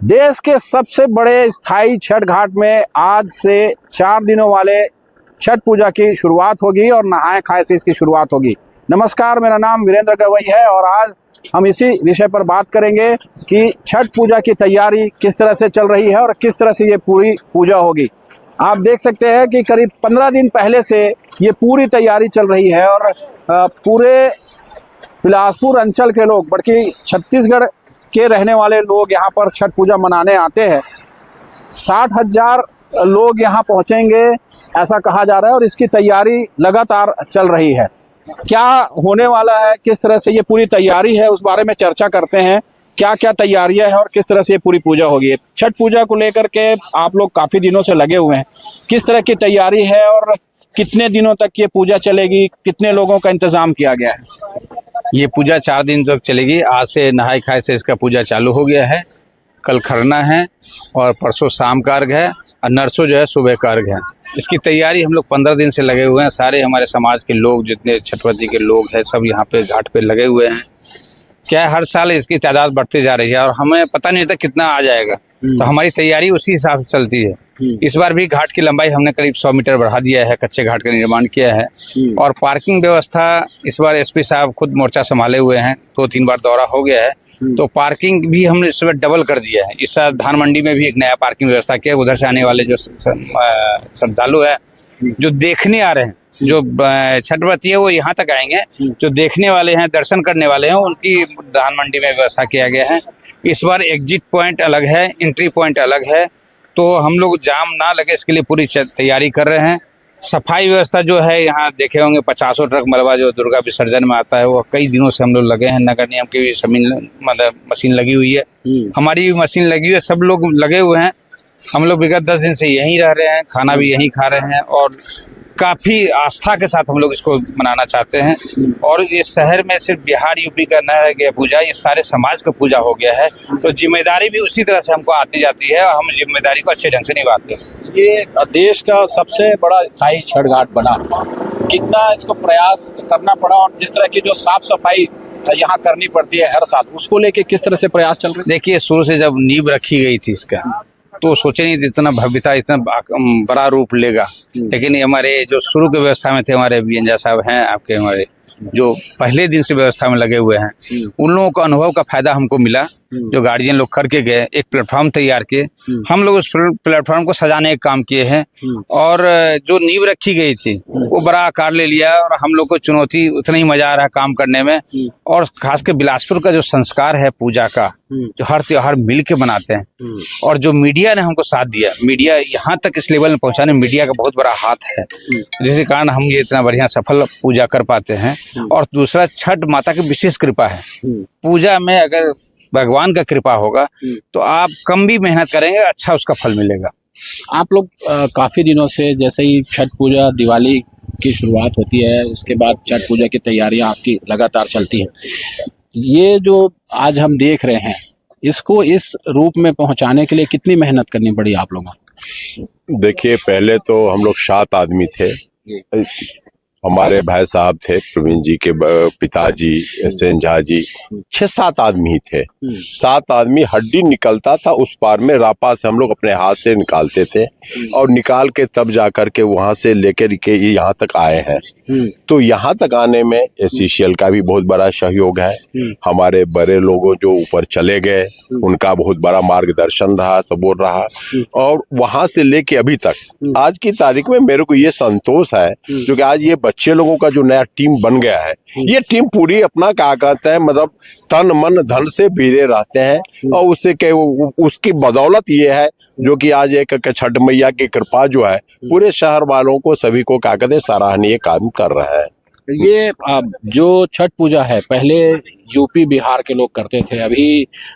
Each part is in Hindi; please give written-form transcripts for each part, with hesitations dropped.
देश के सबसे बड़े स्थायी छठ घाट में आज से 4 दिनों वाले छठ पूजा की शुरुआत होगी और नहाए खाए से इसकी शुरुआत होगी। नमस्कार, मेरा नाम वीरेंद्र गवई है और आज हम इसी विषय पर बात करेंगे कि छठ पूजा की तैयारी किस तरह से चल रही है और किस तरह से ये पूरी पूजा होगी। आप देख सकते हैं कि करीब 15 दिन पहले से ये पूरी तैयारी चल रही है और पूरे बिलासपुर अंचल के लोग, बल्कि छत्तीसगढ़ के रहने वाले लोग यहाँ पर छठ पूजा मनाने आते हैं। 60,000 लोग यहाँ पहुँचेंगे ऐसा कहा जा रहा है और इसकी तैयारी लगातार चल रही है। क्या होने वाला है, किस तरह से ये पूरी तैयारी है, उस बारे में चर्चा करते हैं। क्या क्या तैयारियां हैं और किस तरह से ये पूरी पूजा होगी। छठ पूजा को लेकर के आप लोग काफ़ी दिनों से लगे हुए हैं, किस तरह की तैयारी है और कितने दिनों तक ये पूजा चलेगी, कितने लोगों का इंतजाम किया गया है? ये पूजा 4 दिन तक चलेगी। आज से नहाय खाए से इसका पूजा चालू हो गया है। कल खरना है और परसों शाम का अर्घ है और नरसों जो है सुबह का अर्घ है। इसकी तैयारी हम लोग 15 दिन से लगे हुए हैं। सारे हमारे समाज के लोग, जितने छठवती के लोग हैं, सब यहाँ पे घाट पे लगे हुए हैं। क्या हर साल इसकी तादाद बढ़ती जा रही है और हमें पता नहीं था कितना आ जाएगा, तो हमारी तैयारी उसी हिसाब से चलती है। इस बार भी घाट की लंबाई हमने करीब 100 मीटर बढ़ा दिया है, कच्चे घाट का निर्माण किया है। और पार्किंग व्यवस्था इस बार एसपी साहब खुद मोर्चा संभाले हुए हैं, 2-3 बार दौरा हो गया है, तो पार्किंग भी हमने इस बार डबल कर दिया है। इस धान मंडी में भी एक नया पार्किंग व्यवस्था किया। उधर से आने वाले जो श्रद्धालु है, जो देखने आ रहे हैं, जो छठवती है, वो यहाँ तक आएंगे। जो देखने वाले हैं, दर्शन करने वाले हैं, उनकी धान मंडी में व्यवस्था किया गया है। इस बार एग्जिट पॉइंट अलग है, एंट्री पॉइंट अलग है, तो हम लोग जाम ना लगे इसके लिए पूरी तैयारी कर रहे हैं। सफाई व्यवस्था जो है, यहाँ देखे होंगे 50 ट्रक मलबा जो दुर्गा विसर्जन में आता है, वो कई दिनों से हम लोग लगे हैं। नगर निगम की भी मशीन लगी हुई है, हमारी भी मशीन लगी हुई है, सब लोग लगे हुए हैं। हम लोग विगत 10 दिन से यहीं रह रहे हैं, खाना भी यहीं खा रहे हैं और काफ़ी आस्था के साथ हम लोग इसको मनाना चाहते हैं। और इस शहर में सिर्फ बिहार यूपी का न है कि पूजा, ये सारे समाज का पूजा हो गया है, तो जिम्मेदारी भी उसी तरह से हमको आती जाती है और हम जिम्मेदारी को अच्छे ढंग से निभाते हैं। ये देश का सबसे बड़ा स्थायी छठ घाट बना, कितना इसको प्रयास करना पड़ा और जिस तरह की जो साफ सफाई यहाँ करनी पड़ती है हर साल, उसको लेके किस तरह से प्रयास चल रहे हैं? देखिए, शुरू से जब नींव रखी गई थी इसका, तो सोचे नहीं इतना भव्यता, इतना बड़ा रूप लेगा। लेकिन हमारे जो शुरू के व्यवस्था में थे, हमारे बीएनजा साहब हैं आपके, हमारे जो पहले दिन से व्यवस्था में लगे हुए हैं, उन लोगों का अनुभव का फायदा हमको मिला। जो गार्जियन लोग करके गए, एक प्लेटफॉर्म तैयार किए, हम लोग उस प्लेटफॉर्म को सजाने का काम किए हैं। और जो नींव रखी गई थी वो बड़ा आकार ले लिया और हम लोग को चुनौती, उतना ही मजा आ रहा है काम करने में। और खासकर बिलासपुर का जो संस्कार है पूजा का, जो हर त्योहार मिल के मनाते हैं, और जो मीडिया ने हमको साथ दिया, मीडिया यहाँ तक इस लेवल में पहुँचाने, मीडिया का बहुत बड़ा हाथ है, जिसके कारण हम ये इतना बढ़िया सफल पूजा कर पाते हैं। और दूसरा, छठ माता की विशेष कृपा है पूजा में। अगर भगवान का कृपा होगा तो आप कम भी मेहनत करेंगे, अच्छा उसका फल मिलेगा। आप लोग काफ़ी दिनों से, जैसे ही छठ पूजा, दिवाली की शुरुआत होती है, उसके बाद छठ पूजा की तैयारियां आपकी लगातार चलती हैं। ये जो आज हम देख रहे हैं, इसको इस रूप में पहुंचाने के लिए कितनी मेहनत करनी पड़ी आप लोगों को? देखिए, पहले तो हम लोग 7 आदमी थे। हमारे भाई साहब थे, प्रवीण जी के पिताजी सेन झा जी, 6-7 आदमी थे। 7 आदमी, हड्डी निकलता था उस पार में, रापा से हम लोग अपने हाथ से निकालते थे और निकाल के तब जा कर के वहां से लेकर के यहाँ तक आए हैं। तो यहाँ तक आने में एससीसीएल का भी बहुत बड़ा सहयोग है। हमारे बड़े लोगों जो ऊपर चले गए, उनका बहुत बड़ा मार्गदर्शन रहा, सपोर्ट रहा। और वहां से लेके अभी तक आज की तारीख में मेरे को ये संतोष है, क्योंकि आज ये बच्चे लोगों का जो नया टीम बन गया है, ये टीम पूरी अपना क्या कहते हैं, मतलब तन मन धन से भिड़े रहते हैं। और उससे उसकी बदौलत ये है जो कि आज एक छठ मैया की कृपा जो है पूरे शहर वालों को, सभी को क्या कहते हैं, सराहनीय काम कर रहा है। ये जो छठ पूजा है, पहले यूपी बिहार के लोग करते थे, अभी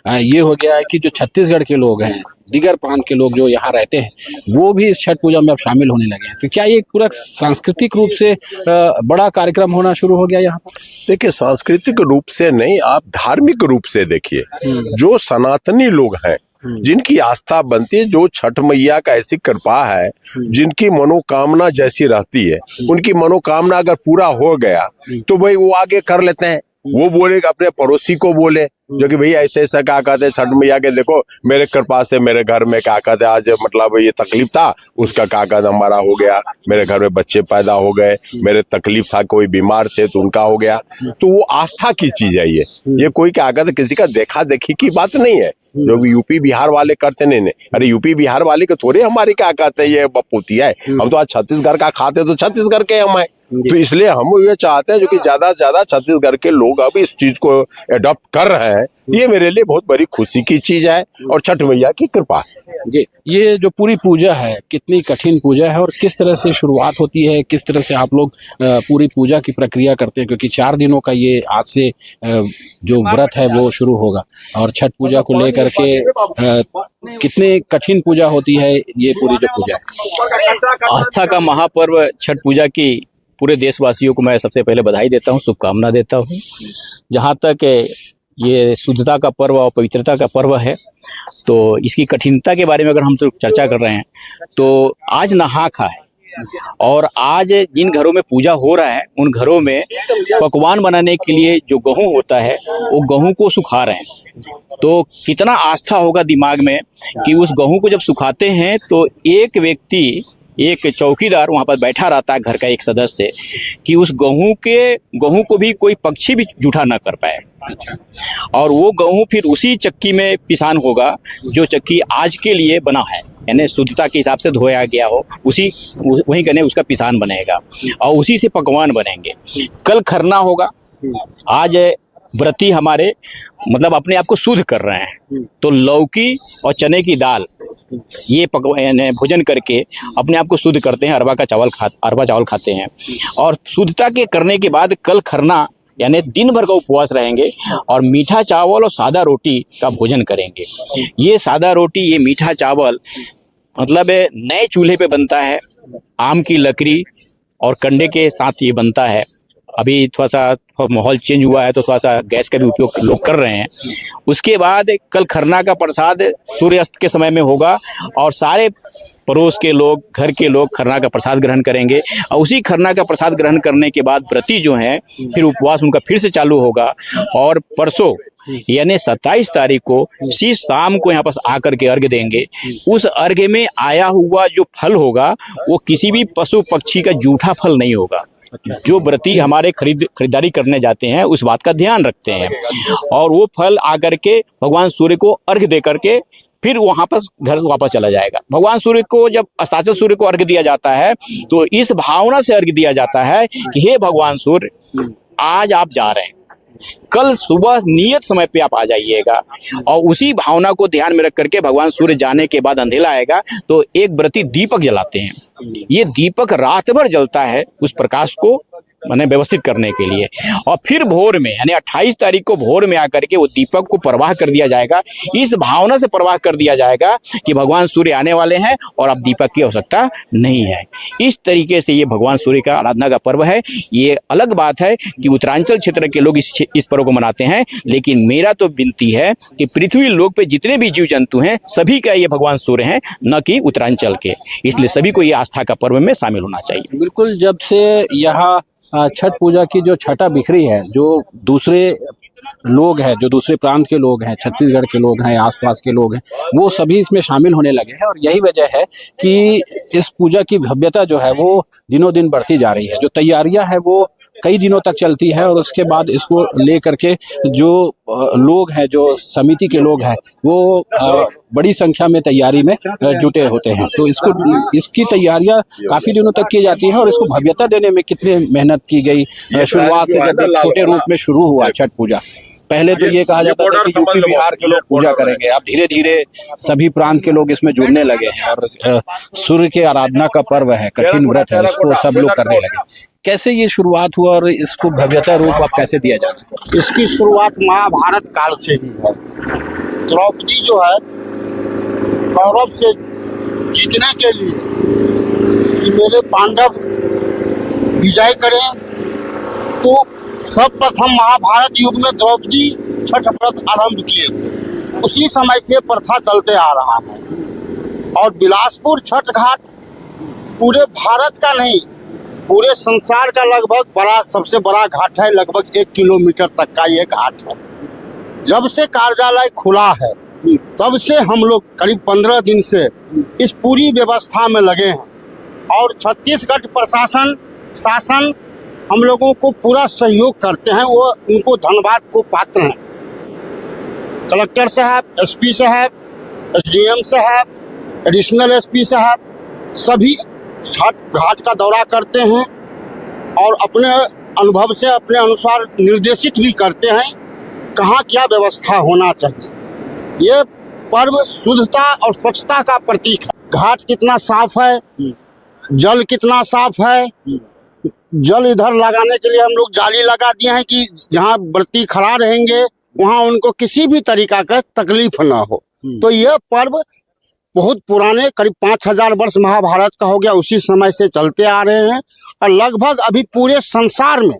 ये हो गया है कि जो छत्तीसगढ़ के लोग हैं, दीगर प्रांत के लोग जो यहाँ रहते हैं, वो भी इस छठ पूजा में अब शामिल होने लगे हैं। तो क्या ये पूरा सांस्कृतिक रूप से बड़ा कार्यक्रम होना शुरू हो गया यहाँ पर? देखिए, सांस्कृतिक रूप से नहीं, आप धार्मिक रूप से देखिए। जो सनातनी लोग हैं, जिनकी आस्था बनती है, जो छठ मैया का ऐसी कृपा है, जिनकी मनोकामना जैसी रहती है, उनकी मनोकामना अगर पूरा हो गया तो भाई वो आगे कर लेते हैं। वो बोले, अपने पड़ोसी को बोले, जो कि भाई ऐसे ऐसा क्या कहते हैं छठ मैया के देखो मेरे कृपा से मेरे घर में क्या कहते हैं आज मतलब ये तकलीफ था उसका क्या कहते हमारा हो गया, मेरे घर में बच्चे पैदा हो गए, मेरे तकलीफ था कोई बीमार थे तो उनका हो गया। तो वो आस्था की चीज है ये कोई क्या कहते किसी का देखा देखी की बात नहीं है जो भी यूपी बिहार वाले करते नहीं। अरे यूपी बिहार वाले के थोड़े हमारी क्या कहते हैं ये बपूती है, हम तो आज छत्तीसगढ़ का खाते तो छत्तीसगढ़ के हम हैं। तो इसलिए हम ये चाहते हैं जो कि ज्यादा से ज्यादा छत्तीसगढ़ के लोग अब इस चीज को अडॉप्ट कर रहे हैं, ये मेरे लिए बहुत बड़ी खुशी की चीज है और छठ मैया की कृपा है। जी, ये जो पूरी पूजा है कितनी कठिन पूजा है और किस तरह से शुरुआत होती है, किस तरह से आप लोग पूरी पूजा की प्रक्रिया करते हैं, क्योंकि 4 दिनों का ये आज से जो व्रत है वो शुरू होगा और छठ पूजा को लेकर के कितनी कठिन पूजा होती है ये पूरी जो पूजा है। आस्था का महापर्व छठ पूजा की पूरे देशवासियों को मैं सबसे पहले बधाई देता हूँ, शुभकामना देता हूँ। जहाँ तक ये शुद्धता का पर्व और पवित्रता का पर्व है तो इसकी कठिनता के बारे में अगर हम तो चर्चा कर रहे हैं तो आज नहा खा है और आज जिन घरों में पूजा हो रहा है उन घरों में पकवान बनाने के लिए जो गेहूं होता है वो गेहूं को सुखा रहे हैं। तो कितना आस्था होगा दिमाग में कि उस गेहूं को जब सुखाते हैं तो एक व्यक्ति एक चौकीदार वहां पर बैठा रहता है घर का एक सदस्य कि उस गेहूं को भी कोई पक्षी भी जूठा ना कर पाए। और वो गेहूं फिर उसी चक्की में पिसान होगा जो चक्की आज के लिए बना है, यानी शुद्धता के हिसाब से धोया गया हो वहीं करने उसका पिसान बनेगा और उसी से पकवान बनेंगे। कल खरना होगा। आज व्रती हमारे मतलब अपने आप को शुद्ध कर रहे हैं तो लौकी और चने की दाल ये भोजन करके अपने आप को शुद्ध करते हैं, अरवा चावल खाते हैं और शुद्धता के करने के बाद कल खरना यानी दिन भर का उपवास रहेंगे और मीठा चावल और सादा रोटी का भोजन करेंगे। ये सादा रोटी ये मीठा चावल मतलब नए चूल्हे पे बनता है, आम की लकड़ी और कंडे के साथ ये बनता है। अभी थोड़ा सा माहौल चेंज हुआ है तो थोड़ा सा गैस का भी उपयोग लोग कर रहे हैं। उसके बाद कल खरना का प्रसाद सूर्यास्त के समय में होगा और सारे पड़ोस के लोग घर के लोग खरना का प्रसाद ग्रहण करेंगे और उसी खरना का प्रसाद ग्रहण करने के बाद व्रती जो हैं फिर उपवास उनका फिर से चालू होगा और परसों यानी 27 तारीख को उसी शाम को यहाँ पास आकर के अर्घ्य देंगे। उस अर्घ्य में आया हुआ जो फल होगा वो किसी भी पशु पक्षी का जूठा फल नहीं होगा। जो व्रती हमारे खरीदारी करने जाते हैं उस बात का ध्यान रखते हैं और वो फल आकर के भगवान सूर्य को अर्घ्य दे करके फिर वहां पर घर वापस चला जाएगा। भगवान सूर्य को जब अस्ताचल सूर्य को अर्घ्य दिया जाता है तो इस भावना से अर्घ्य दिया जाता है कि हे भगवान सूर्य आज आप जा रहे हैं, कल सुबह नियत समय पे आप आ जाइएगा। और उसी भावना को ध्यान में रख करके भगवान सूर्य जाने के बाद अंधेरा आएगा तो एक व्रती दीपक जलाते हैं। ये दीपक रात भर जलता है उस प्रकाश को मैंने व्यवस्थित करने के लिए और फिर भोर में यानी 28 तारीख को भोर में आकर के वो दीपक को प्रवाह कर दिया जाएगा। इस भावना से प्रवाह कर दिया जाएगा कि भगवान सूर्य आने वाले हैं और अब दीपक की आवश्यकता नहीं है। इस तरीके से ये भगवान सूर्य का आराधना का पर्व है। ये अलग बात है कि उत्तरांचल क्षेत्र के लोग इस पर्व को मनाते हैं, लेकिन मेरा तो विनती है कि पृथ्वी लोक पे जितने भी जीव जंतु हैं सभी का ये भगवान सूर्य हैं, न कि उत्तरांचल के। इसलिए सभी को ये आस्था का पर्व में शामिल होना चाहिए। बिल्कुल, जब से यहाँ छठ पूजा की जो छटा बिखरी है, जो दूसरे लोग हैं, जो दूसरे प्रांत के लोग हैं, छत्तीसगढ़ के लोग हैं, आसपास के लोग हैं, वो सभी इसमें शामिल होने लगे हैं और यही वजह है कि इस पूजा की भव्यता जो है वो दिनों दिन बढ़ती जा रही है। जो तैयारियां हैं वो कई दिनों तक चलती है और उसके बाद इसको ले करके जो लोग हैं, जो समिति के लोग हैं, वो बड़ी संख्या में तैयारी में जुटे होते हैं। तो इसकी तैयारियां काफी दिनों तक की जाती है और इसको भव्यता देने में कितनी मेहनत की गई। शुरुआत से जब एक छोटे रूप में शुरू हुआ छठ पूजा, पहले तो ये कहा जाता था कि यूपी बिहार के लोग पूजा करेंगे, अब धीरे धीरे सभी प्रांत के लोग इसमें जुड़ने लगे हैं और सूर्य के आराधना का पर्व है, कठिन व्रत है, इसको सब लोग करने लगे। कैसे ये शुरुआत हुआ और इसको भव्यता रूप आप कैसे दिया जा रहा है? इसकी शुरुआत महाभारत काल से ही है। द्रौपदी जो है कौरव से जीतने के लिए कि मेरे पांडव विजय करें, तो सर्वप्रथम महाभारत युग में द्रौपदी छठ व्रत आरंभ किए। उसी समय से प्रथा चलते आ रहा है और बिलासपुर छठ घाट पूरे भारत का नहीं पूरे संसार का लगभग सबसे बड़ा घाट है। लगभग 1 किलोमीटर तक का ये घाट है जब से कार्यालय खुला है तब से हम लोग करीब 15 दिन से इस पूरी व्यवस्था में लगे हैं और छत्तीसगढ़ प्रशासन शासन हम लोगों को पूरा सहयोग करते हैं, वो उनको धन्यवाद को पात्र हैं। कलेक्टर साहब, एसपी साहब, एसडीएम साहब, एडिशनल एसपी साहब सभी छठ घाट का दौरा करते हैं और अपने अनुभव से अपने अनुसार निर्देशित भी करते हैं कहाँ क्या व्यवस्था होना चाहिए। ये पर्व शुद्धता और स्वच्छता का प्रतीक है। घाट कितना साफ है, जल कितना साफ है। जल इधर लगाने के लिए हम लोग जाली लगा दिए हैं कि जहाँ व्रती खड़ा रहेंगे वहाँ उनको किसी भी तरीका का तकलीफ ना हो। तो यह पर्व बहुत पुराने करीब 5000 वर्ष महाभारत का हो गया, उसी समय से चलते आ रहे हैं और लगभग अभी पूरे संसार में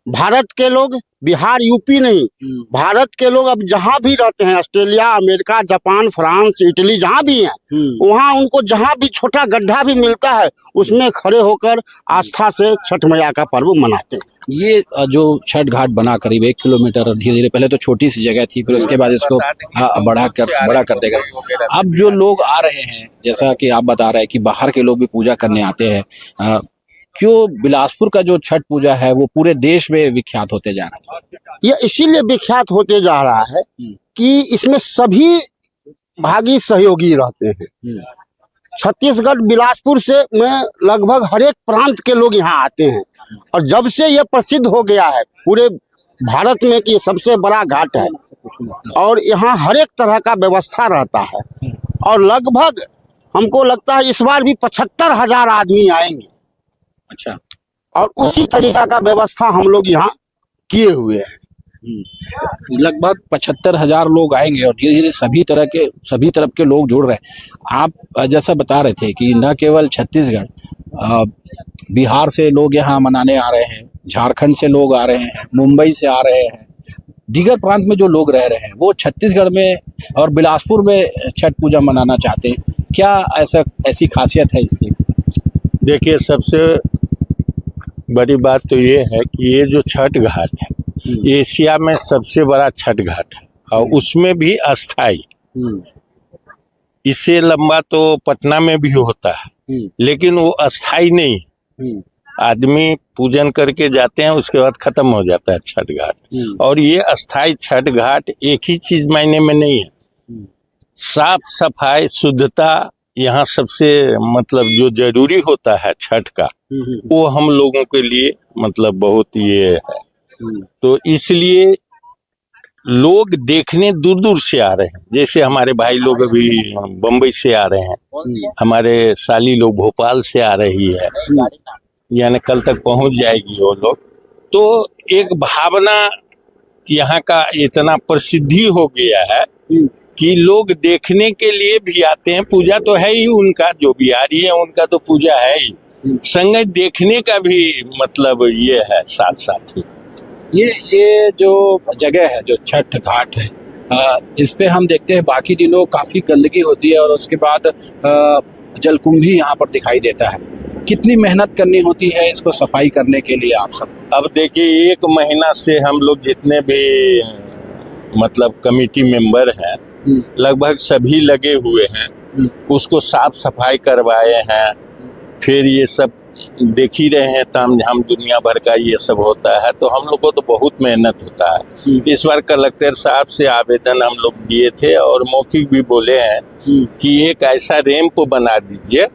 भारत के लोग, बिहार यूपी नहीं, भारत के लोग अब जहाँ भी रहते हैं, Australia, America, Japan, France, Italy, जहाँ भी हैं वहाँ उनको जहाँ भी छोटा गड्ढा भी मिलता है उसमें खड़े होकर आस्था से छठ मैया का पर्व मनाते हैं। ये जो छठ घाट बना करीब 1 किलोमीटर, धीरे धीरे पहले तो छोटी सी जगह थी, फिर उसके बाद इसको बड़ा कर देगा। अब जो लोग आ रहे हैं, जैसा कि आप बता रहे हैं कि बाहर के लोग भी पूजा करने आते हैं, क्यों बिलासपुर का जो छठ पूजा है वो पूरे देश में विख्यात होते जा रहा है? ये इसीलिए विख्यात होते जा रहा है कि इसमें सभी भागी सहयोगी रहते हैं। छत्तीसगढ़ बिलासपुर से में लगभग हर एक प्रांत के लोग यहाँ आते हैं और जब से ये प्रसिद्ध हो गया है पूरे भारत में कि सबसे बड़ा घाट है और यहाँ हर एक तरह का व्यवस्था रहता है और लगभग हमको लगता है इस बार भी 75,000 आदमी आएंगे। अच्छा। और उसी तरीका का व्यवस्था हम लोग यहाँ किए हुए हैं। लगभग 75,000 लोग आएंगे और धीरे धीरे सभी तरफ के लोग जुड़ रहे हैं। आप जैसा बता रहे थे कि न केवल छत्तीसगढ़, बिहार से लोग यहाँ मनाने आ रहे हैं, झारखंड से लोग आ रहे हैं, मुंबई से आ रहे हैं, दीगर प्रांत में जो लोग रह रहे हैं वो छत्तीसगढ़ में और बिलासपुर में छठ पूजा मनाना चाहते हैं। क्या ऐसी खासियत है इसकी? देखिए, सबसे बड़ी बात तो ये है कि ये जो छठ घाट है एशिया में सबसे बड़ा छठ घाट है और उसमें भी अस्थाई। इससे लंबा तो पटना में भी होता है लेकिन वो अस्थाई नहीं, आदमी पूजन करके जाते हैं उसके बाद खत्म हो जाता है छठ घाट। और ये अस्थाई छठ घाट एक ही चीज मायने में नहीं है, साफ सफाई शुद्धता यहाँ सबसे मतलब जो जरूरी होता है छठ का वो हम लोगों के लिए मतलब बहुत ये है। तो इसलिए लोग देखने दूर दूर से आ रहे हैं। जैसे हमारे भाई लोग अभी बम्बई से आ रहे हैं, हमारे साली लोग भोपाल से आ रही है, यानी कल तक पहुंच जाएगी वो लोग। तो एक भावना यहाँ का इतना प्रसिद्धि हो गया है कि लोग देखने के लिए भी आते हैं। पूजा तो है ही उनका, जो बिहारी है उनका तो पूजा है ही, संगत देखने का भी मतलब ये है साथ साथ ही। ये जो जगह है, जो छठ घाट है, इस पे हम देखते हैं बाकी दिनों काफ़ी गंदगी होती है और उसके बाद जलकुंभ भी यहाँ पर दिखाई देता है। कितनी मेहनत करनी होती है इसको सफाई करने के लिए आप सब? अब देखिए, 1 महीना से हम लोग जितने भी मतलब कमेटी मेंबर हैं लगभग सभी लगे हुए हैं, उसको साफ सफाई करवाए हैं। फिर ये सब देख ही रहे हैं, तामझाम दुनिया भर का ये सब होता है, तो हम लोग को तो बहुत मेहनत होता है। इस बार कलेक्टर साहब से आवेदन हम लोग दिए थे और मौखिक भी बोले हैं कि एक ऐसा रैंप बना दीजिए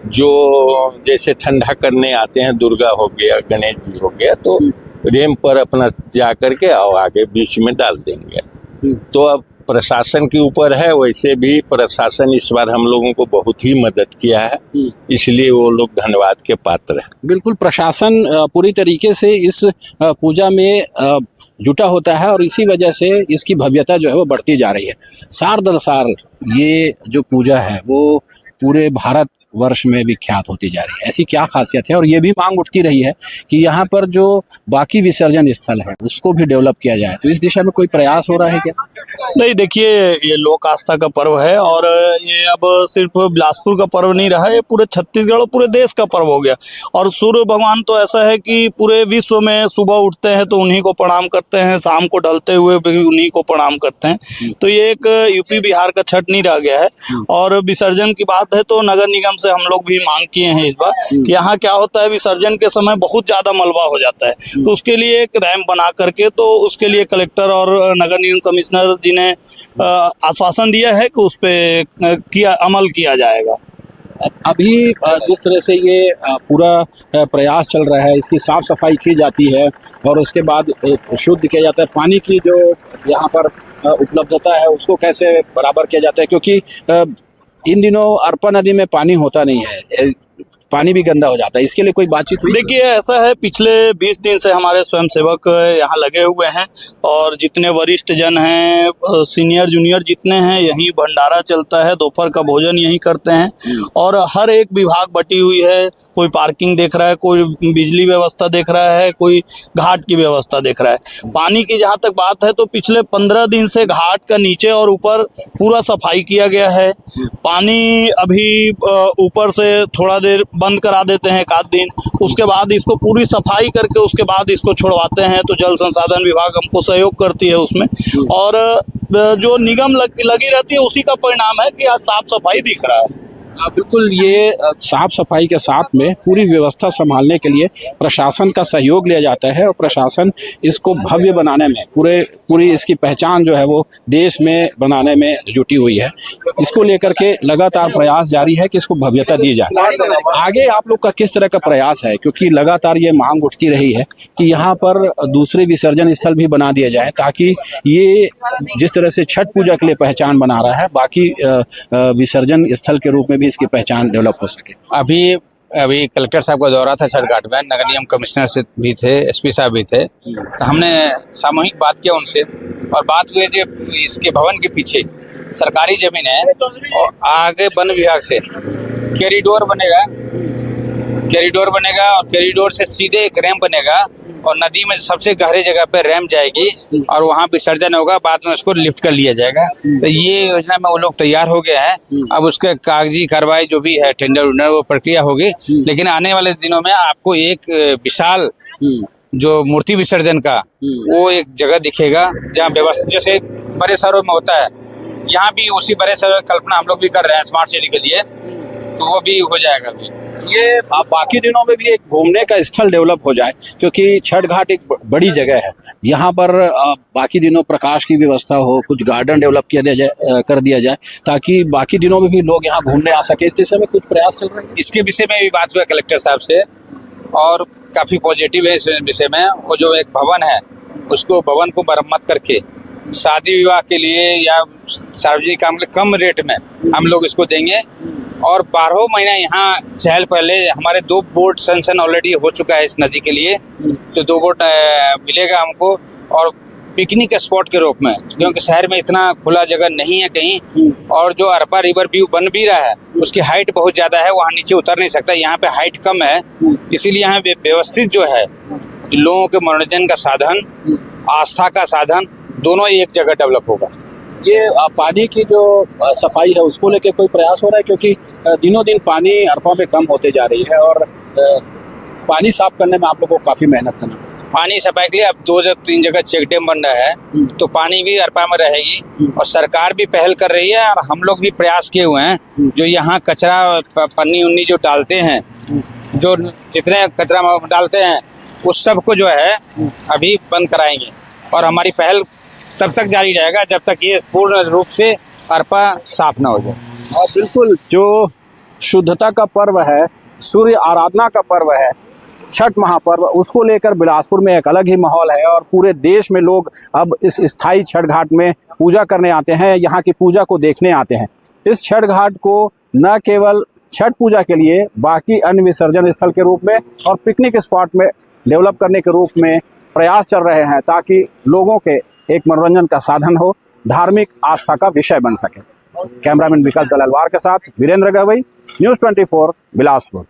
जो जैसे ठंडा करने आते हैं, दुर्गा हो गया, गणेश जी हो गया, तो रैंप पर अपना जा करके और आगे बीच में डाल देंगे। तो अब प्रशासन के ऊपर है, वैसे भी प्रशासन इस बार हम लोगों को बहुत ही मदद किया है, इसलिए वो लोग धन्यवाद के पात्र हैं। बिल्कुल, प्रशासन पूरी तरीके से इस पूजा में जुटा होता है और इसी वजह से इसकी भव्यता जो है वो बढ़ती जा रही है। साल दर साल ये जो पूजा है वो पूरे भारत वर्ष में विख्यात होती जा रही है। ऐसी क्या खासियत है? और ये भी मांग उठती रही है कि यहाँ पर जो बाकी विसर्जन स्थल है उसको भी डेवलप किया जाए, तो इस दिशा में कोई प्रयास हो रहा है क्या? नहीं, देखिए, ये लोक आस्था का पर्व है और ये अब सिर्फ बिलासपुर का पर्व नहीं रहा, ये पूरे छत्तीसगढ़ और पूरे देश का पर्व हो गया। और सूर्य भगवान तो ऐसा है कि पूरे विश्व में सुबह उठते हैं तो उन्हीं को प्रणाम करते हैं, शाम को ढलते हुए भी उन्हीं को प्रणाम करते हैं। तो ये एक यूपी बिहार का छठ नहीं रह गया है। और विसर्जन की बात है तो नगर निगम से हम लोग भी मांग किए हैं इस बार कि यहाँ क्या होता है, विसर्जन के समय बहुत ज़्यादा मलबा हो जाता है, तो उसके लिए एक रैंप बना करके, तो उसके लिए कलेक्टर और नगर निगम कमिश्नर जी ने आश्वासन दिया है कि उस पे अमल किया जाएगा। अभी जिस तरह से ये पूरा प्रयास चल रहा है, इसकी साफ सफाई की जाती है और उसके बाद शुद्ध किया जाता है, पानी की जो यहाँ पर उपलब्धता है उसको कैसे बराबर किया जाता है, क्योंकि इन दिनों अरपा नदी में पानी होता नहीं है, पानी भी गंदा हो जाता है, इसके लिए कोई बातचीत हुई? देखिए, ऐसा है, पिछले 20 दिन से हमारे स्वयंसेवक यहाँ लगे हुए हैं और जितने वरिष्ठ जन हैं, सीनियर जूनियर जितने हैं, यहीं भंडारा चलता है, दोपहर का भोजन यहीं करते हैं और हर एक विभाग बटी हुई है। कोई पार्किंग देख रहा है, कोई बिजली व्यवस्था देख रहा है, कोई घाट की व्यवस्था देख रहा है। पानी की जहाँ तक बात है तो पिछले 15 दिन से घाट का नीचे और ऊपर पूरा सफाई किया गया है। पानी अभी ऊपर से थोड़ा देर बंद करा देते हैं एक आध दिन, उसके बाद इसको पूरी सफाई करके उसके बाद इसको छोड़वाते हैं। तो जल संसाधन विभाग हमको सहयोग करती है उसमें, और जो निगम लगी रहती है उसी का परिणाम है कि आज साफ सफाई दिख रहा है। बिल्कुल, ये साफ सफाई के साथ में पूरी व्यवस्था संभालने के लिए प्रशासन का सहयोग लिया जाता है और प्रशासन इसको भव्य बनाने में पूरी इसकी पहचान जो है वो देश में बनाने में जुटी हुई है। इसको लेकर के लगातार प्रयास जारी है कि इसको भव्यता दी जाए। आगे आप लोग का किस तरह का प्रयास है, क्योंकि लगातार ये मांग उठती रही है कि यहाँ पर दूसरे विसर्जन स्थल भी बना दिया जाए, ताकि ये जिस तरह से छठ पूजा के लिए पहचान बना रहा है, बाकी विसर्जन स्थल के रूप में भी इसकी पहचान डेवलप हो सके। अभी कलेक्टर साहब का दौरा था छठ घाट में, नगर निगम कमिश्नर से भी थे, एसपी साहब भी थे, तो हमने सामूहिक बात किया उनसे और बात हुई जो इसके भवन के पीछे सरकारी जमीन है और आगे वन विभाग से कॉरिडोर बनेगा और कॉरिडोर से सीधे एक रैंप बनेगा और नदी में सबसे गहरे जगह पे रैंप जाएगी और वहाँ विसर्जन होगा, बाद में उसको लिफ्ट कर लिया जाएगा। तो ये योजना में वो लोग तैयार हो गए हैं। अब उसके कागजी कार्रवाई जो भी है, टेंडर उन्डर, वो प्रक्रिया होगी। लेकिन आने वाले दिनों में आपको एक विशाल जो मूर्ति विसर्जन का वो एक जगह दिखेगा जहाँ व्यवस्था जैसे बड़े शहरों में होता है, यहाँ भी उसी बड़े शहरों की कल्पना हम लोग भी कर रहे हैं स्मार्ट सिटी के लिए, तो वो भी हो जाएगा। अभी ये बाकी दिनों में भी एक घूमने का स्थल डेवलप हो जाए, क्योंकि छठ घाट एक बड़ी जगह है, यहाँ पर बाकी दिनों प्रकाश की व्यवस्था हो, कुछ गार्डन डेवलप कर दिया जाए ताकि बाकी दिनों में भी लोग यहाँ घूमने आ सके। इस दिशा में कुछ प्रयास चल रहे हैं? इसके विषय में भी बात हुआ कलेक्टर साहब से और काफ़ी पॉजिटिव है इस विषय में। वो जो एक भवन है उसको भवन को मरम्मत करके शादी विवाह के लिए या सार्वजनिक काम के लिए कम रेट में हम लोग इसको देंगे और 12 महीना यहाँ चहल पहले हमारे 2 बोट सेंक्शन ऑलरेडी हो चुका है इस नदी के लिए, तो 2 बोट मिलेगा हमको और पिकनिक स्पॉट के रूप में, क्योंकि शहर में इतना खुला जगह नहीं है कहीं, और जो अरपा रिवर व्यू बन भी रहा है उसकी हाइट बहुत ज़्यादा है, वहाँ नीचे उतर नहीं सकता, यहाँ पे हाइट कम है, इसीलिए यहाँ व्यवस्थित जो है लोगों के मनोरंजन का साधन, आस्था का साधन, दोनों एक जगह डेवलप होगा। ये पानी की जो सफाई है उसको लेके कोई प्रयास हो रहा है, क्योंकि दिनों दिन पानी अरपा में कम होते जा रही है और पानी साफ करने में आप लोगों को काफ़ी मेहनत करना है। पानी सफाई के लिए अब 2-3 जगह चेक डैम बन रहा है, तो पानी भी अरपा में रहेगी और सरकार भी पहल कर रही है और हम लोग भी प्रयास किए हुए हैं। जो यहाँ कचरा पन्नी उन्नी जो डालते हैं, जो जितने कचरा डालते हैं उस सब को जो है अभी बंद कराएंगे और हमारी पहल तब तक जारी रहेगा जब तक ये पूर्ण रूप से अरपा साफ ना हो जाए। और बिल्कुल जो शुद्धता का पर्व है, सूर्य आराधना का पर्व है, छठ महापर्व, उसको लेकर बिलासपुर में एक अलग ही माहौल है और पूरे देश में लोग अब इस स्थायी छठ घाट में पूजा करने आते हैं, यहाँ की पूजा को देखने आते हैं। इस छठ घाट को न केवल छठ पूजा के लिए बाकी अन्य विसर्जन स्थल के रूप में और पिकनिक स्पॉट में डेवलप करने के रूप में प्रयास चल रहे हैं, ताकि लोगों के एक मनोरंजन का साधन हो, धार्मिक आस्था का विषय बन सके। कैमरामैन विकल्प तलवार के साथ वीरेंद्र गवई, न्यूज़ 24 बिलासपुर।